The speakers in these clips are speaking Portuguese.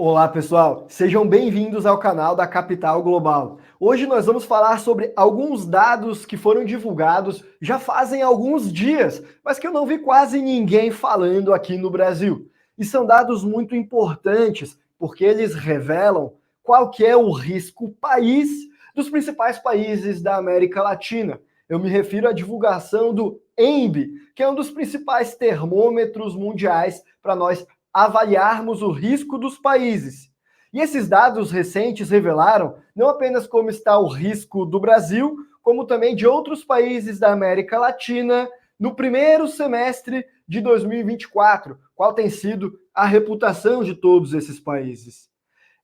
Olá pessoal, sejam bem-vindos ao canal da Capital Global. Hoje nós vamos falar sobre alguns dados que foram divulgados já fazem alguns dias, mas que eu não vi quase ninguém falando aqui no Brasil. E são dados muito importantes, porque eles revelam qual que é o risco país dos principais países da América Latina. Eu me refiro à divulgação do ENB, que é um dos principais termômetros mundiais para nós avaliarmos o risco dos países. E esses dados recentes revelaram não apenas como está o risco do Brasil, como também de outros países da América Latina no primeiro semestre de 2024, qual tem sido a reputação de todos esses países.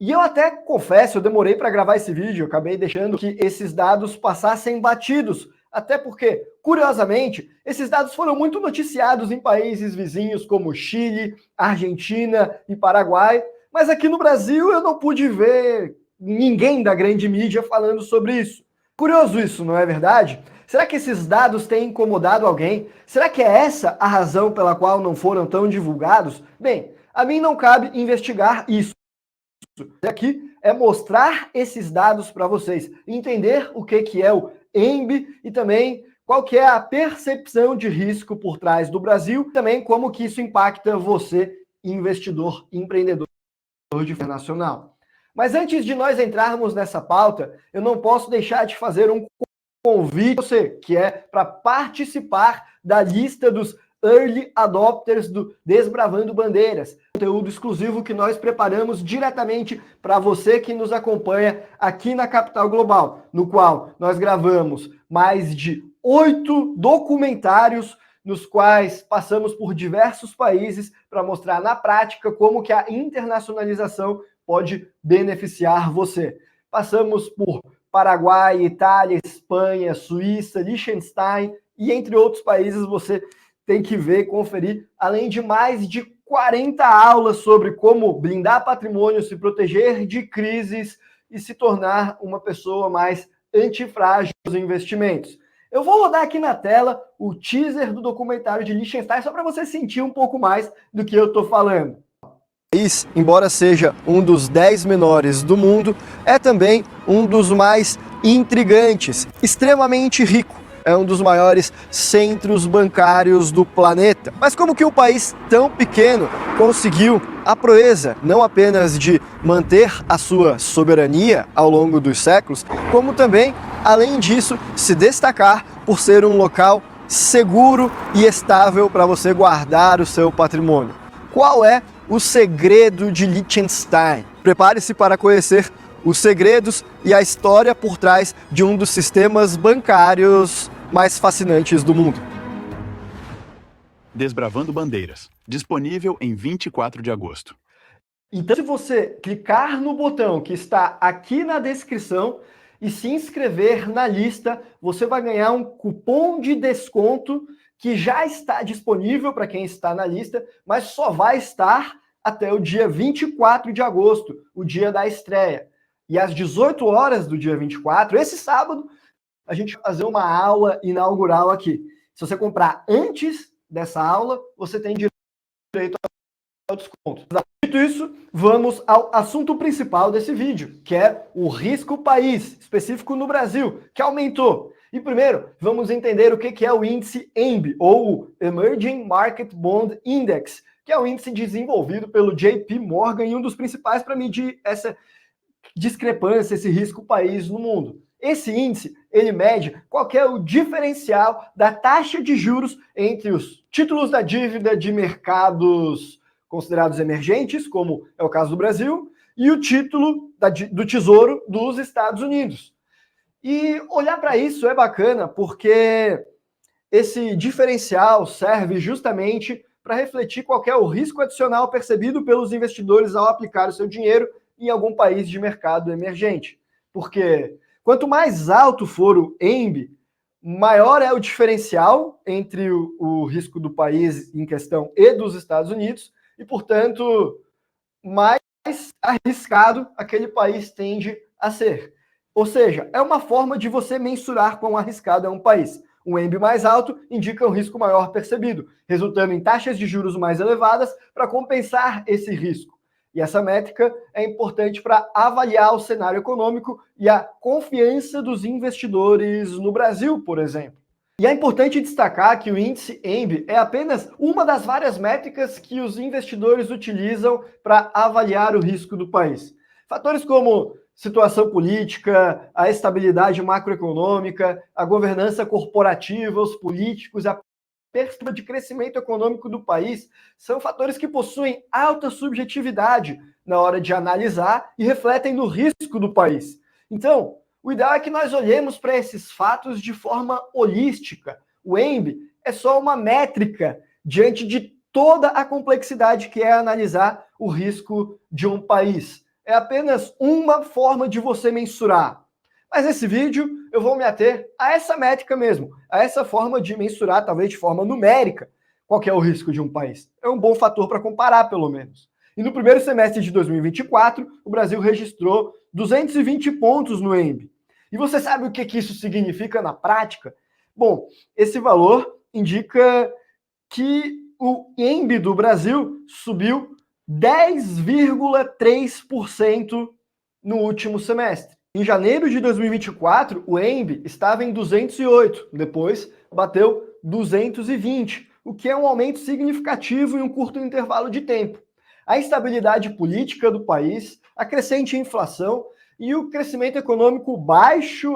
E eu até confesso, eu demorei para gravar esse vídeo, eu acabei deixando que esses dados passassem batidos, até porque, curiosamente, esses dados foram muito noticiados em países vizinhos como Chile, Argentina e Paraguai, mas aqui no Brasil eu não pude ver ninguém da grande mídia falando sobre isso. Curioso isso, não é verdade? Será que esses dados têm incomodado alguém? Será que é essa a razão pela qual não foram tão divulgados? Bem, a mim não cabe investigar isso. Aqui é mostrar esses dados para vocês, entender o que é o ENB e também qual que é a percepção de risco por trás do Brasil, também como que isso impacta você, investidor, empreendedor de internacional. Mas antes de nós entrarmos nessa pauta, eu não posso deixar de fazer um convite a você, que é para participar da lista dos Early Adopters do Desbravando Bandeiras, conteúdo exclusivo que nós preparamos diretamente para você que nos acompanha aqui na Capital Global, no qual nós gravamos mais de 8 documentários nos quais passamos por diversos países para mostrar na prática como que a internacionalização pode beneficiar você. Passamos por Paraguai, Itália, Espanha, Suíça, Liechtenstein e entre outros países você tem que ver, conferir, além de mais de 40 aulas sobre como blindar patrimônio, se proteger de crises e se tornar uma pessoa mais antifrágil nos investimentos. Eu vou rodar aqui na tela o teaser do documentário de Liechtenstein só para você sentir um pouco mais do que eu estou falando. O país, embora seja um dos 10 menores do mundo, é também um dos mais intrigantes, extremamente rico. É um dos maiores centros bancários do planeta. Mas como que um país tão pequeno conseguiu a proeza não apenas de manter a sua soberania ao longo dos séculos, como também, além disso, se destacar por ser um local seguro e estável para você guardar o seu patrimônio? Qual é o segredo de Liechtenstein? Prepare-se para conhecer os segredos e a história por trás de um dos sistemas bancários mais fascinantes do mundo. Desbravando Bandeiras, disponível em 24 de agosto. Então, se você clicar no botão que está aqui na descrição e se inscrever na lista, você vai ganhar um cupom de desconto que já está disponível para quem está na lista, mas só vai estar até o dia 24 de agosto, o dia da estreia. E às 18 horas do dia 24, esse sábado, a gente vai fazer uma aula inaugural aqui. Se você comprar antes dessa aula, você tem direito ao desconto. Dito isso, vamos ao assunto principal desse vídeo, que é o risco país, específico no Brasil, que aumentou. E primeiro, vamos entender o que é o índice ENB, ou Emerging Market Bond Index, que é o índice desenvolvido pelo JP Morgan e um dos principais para medir essa discrepância, esse risco país no mundo. Esse índice, ele mede qual que é o diferencial da taxa de juros entre os títulos da dívida de mercados considerados emergentes, como é o caso do Brasil, e o título do Tesouro dos Estados Unidos. E olhar para isso é bacana porque esse diferencial serve justamente para refletir qual que é o risco adicional percebido pelos investidores ao aplicar o seu dinheiro em algum país de mercado emergente. Porque quanto mais alto for o ENB, maior é o diferencial entre o risco do país em questão e dos Estados Unidos, e, portanto, mais arriscado aquele país tende a ser. Ou seja, é uma forma de você mensurar quão arriscado é um país. Um ENB mais alto indica um risco maior percebido, resultando em taxas de juros mais elevadas para compensar esse risco. E essa métrica é importante para avaliar o cenário econômico e a confiança dos investidores no Brasil, por exemplo. E é importante destacar que o índice ENB é apenas uma das várias métricas que os investidores utilizam para avaliar o risco do país. Fatores como situação política, a estabilidade macroeconômica, a governança corporativa, os políticos, a perspectiva de crescimento econômico do país são fatores que possuem alta subjetividade na hora de analisar e refletem no risco do país. Então, o ideal é que nós olhemos para esses fatos de forma holística. O ENB é só uma métrica diante de toda a complexidade que é analisar o risco de um país. É apenas uma forma de você mensurar. Mas nesse vídeo eu vou me ater a essa métrica mesmo, a essa forma de mensurar, talvez de forma numérica, qual que é o risco de um país. É um bom fator para comparar, pelo menos. E no primeiro semestre de 2024, o Brasil registrou 220 pontos no ENB. E você sabe o que isso significa na prática? Bom, esse valor indica que o ENB do Brasil subiu 10,3% no último semestre. Em janeiro de 2024, o ENB estava em 208, depois bateu 220, o que é um aumento significativo em um curto intervalo de tempo. A instabilidade política do país, a crescente inflação e o crescimento econômico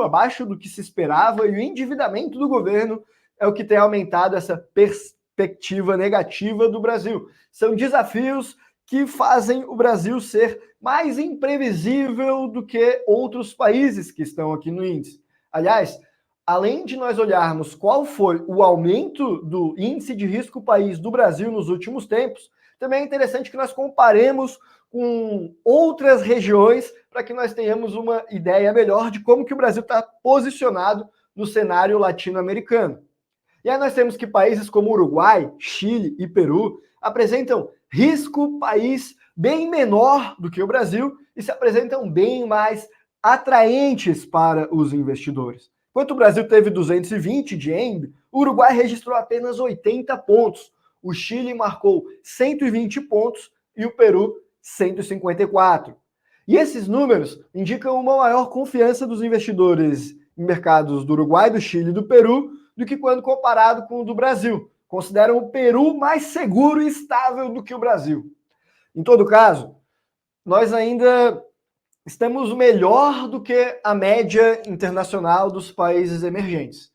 abaixo do que se esperava, e o endividamento do governo é o que tem aumentado essa perspectiva negativa do Brasil. São desafios que fazem o Brasil ser mais imprevisível do que outros países que estão aqui no índice. Aliás, além de nós olharmos qual foi o aumento do índice de risco país do Brasil nos últimos tempos, também é interessante que nós comparemos com outras regiões para que nós tenhamos uma ideia melhor de como que o Brasil está posicionado no cenário latino-americano. E aí nós temos que países como Uruguai, Chile e Peru apresentam risco país bem menor do que o Brasil e se apresentam bem mais atraentes para os investidores. Enquanto o Brasil teve 220 de ENB, o Uruguai registrou apenas 80 pontos, o Chile marcou 120 pontos e o Peru 154. E esses números indicam uma maior confiança dos investidores em mercados do Uruguai, do Chile e do Peru do que quando comparado com o do Brasil. Consideram o Peru mais seguro e estável do que o Brasil. Em todo caso, nós ainda estamos melhor do que a média internacional dos países emergentes.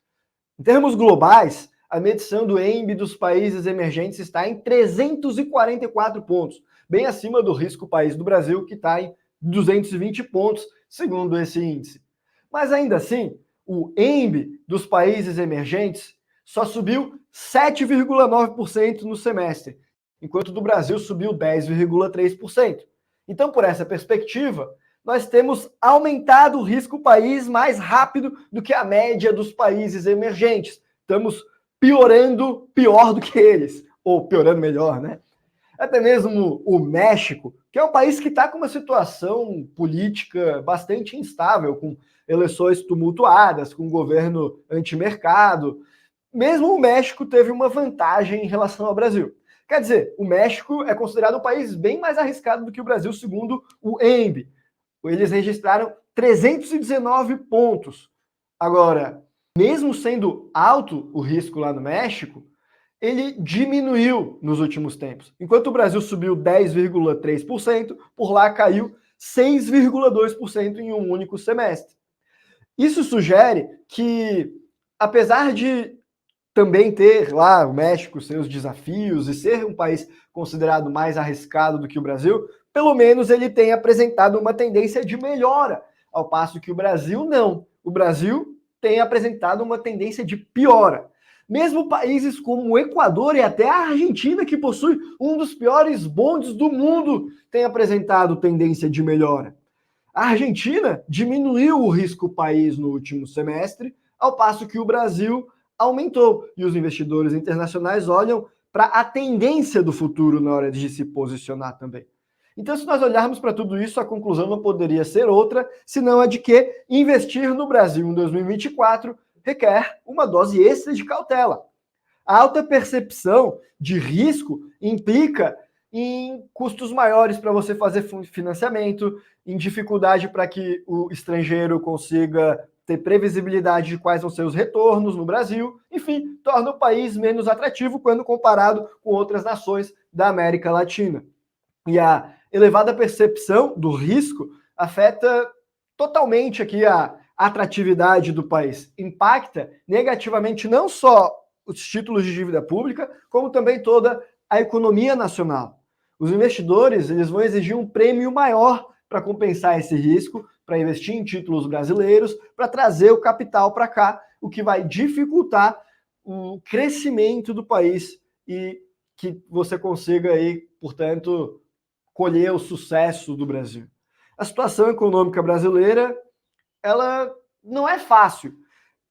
Em termos globais, a medição do ENB dos países emergentes está em 344 pontos, bem acima do risco país do Brasil, que está em 220 pontos, segundo esse índice. Mas ainda assim, o ENB dos países emergentes só subiu 7,9% no semestre, enquanto o do Brasil subiu 10,3%. Então, por essa perspectiva, nós temos aumentado o risco país mais rápido do que a média dos países emergentes. Estamos piorando pior do que eles, ou piorando melhor, né? Até mesmo o México, que é um país que está com uma situação política bastante instável, com eleições tumultuadas, com governo antimercado, mesmo o México teve uma vantagem em relação ao Brasil. Quer dizer, o México é considerado um país bem mais arriscado do que o Brasil, segundo o ENB. Eles registraram 319 pontos. Agora, mesmo sendo alto o risco lá no México, ele diminuiu nos últimos tempos. Enquanto o Brasil subiu 10,3%, por lá caiu 6,2% em um único semestre. Isso sugere que, apesar de também ter lá o México seus desafios e ser um país considerado mais arriscado do que o Brasil, pelo menos ele tem apresentado uma tendência de melhora, ao passo que o Brasil não. O Brasil tem apresentado uma tendência de piora. Mesmo países como o Equador e até a Argentina, que possui um dos piores bondes do mundo, tem apresentado tendência de melhora. A Argentina diminuiu o risco país no último semestre, ao passo que o Brasil aumentou. E os investidores internacionais olham para a tendência do futuro na hora de se posicionar também. Então, se nós olharmos para tudo isso, a conclusão não poderia ser outra, senão a de que investir no Brasil em 2024 requer uma dose extra de cautela. A alta percepção de risco implica em custos maiores para você fazer financiamento, em dificuldade para que o estrangeiro consiga ter previsibilidade de quais vão ser os retornos no Brasil, enfim, torna o país menos atrativo quando comparado com outras nações da América Latina. E a elevada percepção do risco afeta totalmente aqui a atratividade do país. Impacta negativamente não só os títulos de dívida pública, como também toda a economia nacional. Os investidores eles vão exigir um prêmio maior para compensar esse risco, para investir em títulos brasileiros, para trazer o capital para cá, o que vai dificultar o crescimento do país e que você consiga aí, portanto, colher o sucesso do Brasil. A situação econômica brasileira, ela não é fácil.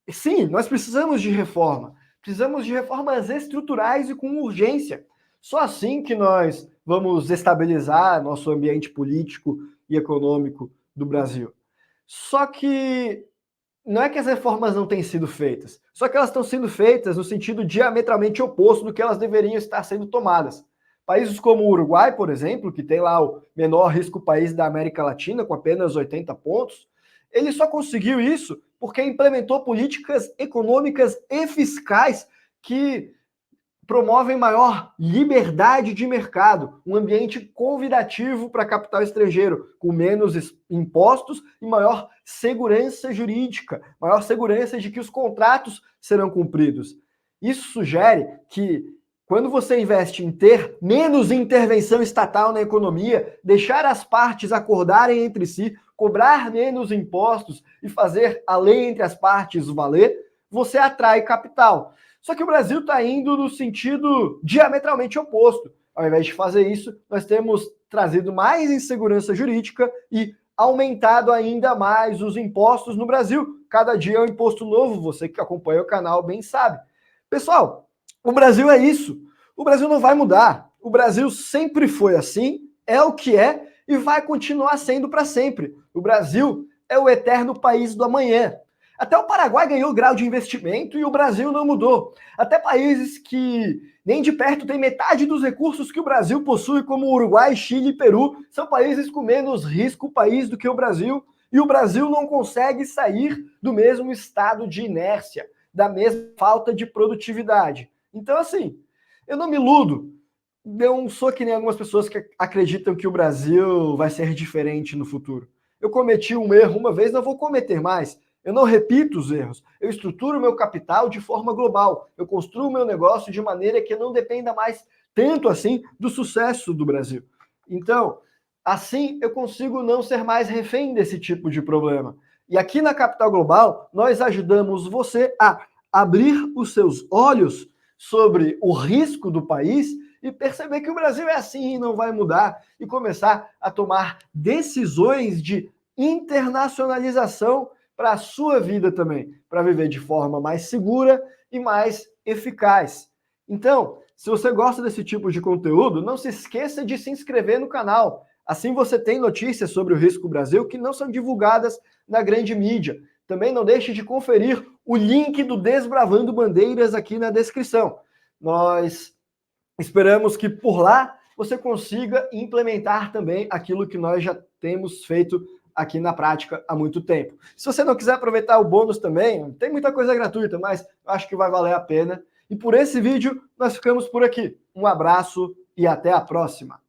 Sim, nós precisamos de reforma. Precisamos de reformas estruturais e com urgência. Só assim que nós vamos estabilizar nosso ambiente político e econômico do Brasil. Só que não é que as reformas não têm sido feitas, só que elas estão sendo feitas no sentido diametralmente oposto do que elas deveriam estar sendo tomadas. Países como o Uruguai, por exemplo, que tem lá o menor risco país da América Latina, com apenas 80 pontos, ele só conseguiu isso porque implementou políticas econômicas e fiscais que promovem maior liberdade de mercado, um ambiente convidativo para capital estrangeiro, com menos impostos e maior segurança jurídica, maior segurança de que os contratos serão cumpridos. Isso sugere que, quando você investe em ter menos intervenção estatal na economia, deixar as partes acordarem entre si, cobrar menos impostos e fazer a lei entre as partes valer, você atrai capital. Só que o Brasil está indo no sentido diametralmente oposto. Ao invés de fazer isso, nós temos trazido mais insegurança jurídica e aumentado ainda mais os impostos no Brasil. Cada dia é um imposto novo, você que acompanha o canal bem sabe. Pessoal, o Brasil é isso. O Brasil não vai mudar. O Brasil sempre foi assim, é o que é e vai continuar sendo para sempre. O Brasil é o eterno país do amanhã. Até o Paraguai ganhou grau de investimento e o Brasil não mudou. Até países que nem de perto têm metade dos recursos que o Brasil possui, como Uruguai, Chile e Peru, são países com menos risco país do que o Brasil, e o Brasil não consegue sair do mesmo estado de inércia, da mesma falta de produtividade. Então, assim, eu não me iludo. Eu não sou que nem algumas pessoas que acreditam que o Brasil vai ser diferente no futuro. Eu cometi um erro uma vez, não vou cometer mais. Eu não repito os erros. Eu estruturo o meu capital de forma global. Eu construo o meu negócio de maneira que eu não dependa mais tanto assim do sucesso do Brasil. Então, assim eu consigo não ser mais refém desse tipo de problema. E aqui na Capital Global, nós ajudamos você a abrir os seus olhos sobre o risco do país e perceber que o Brasil é assim e não vai mudar e começar a tomar decisões de internacionalização para a sua vida também, para viver de forma mais segura e mais eficaz. Então, se você gosta desse tipo de conteúdo, não se esqueça de se inscrever no canal. Assim você tem notícias sobre o Risco Brasil que não são divulgadas na grande mídia. Também não deixe de conferir o link do Desbravando Bandeiras aqui na descrição. Nós esperamos que por lá você consiga implementar também aquilo que nós já temos feito aqui na prática há muito tempo. Se você não quiser aproveitar o bônus também, tem muita coisa gratuita, mas eu acho que vai valer a pena. E por esse vídeo, nós ficamos por aqui. Um abraço e até a próxima.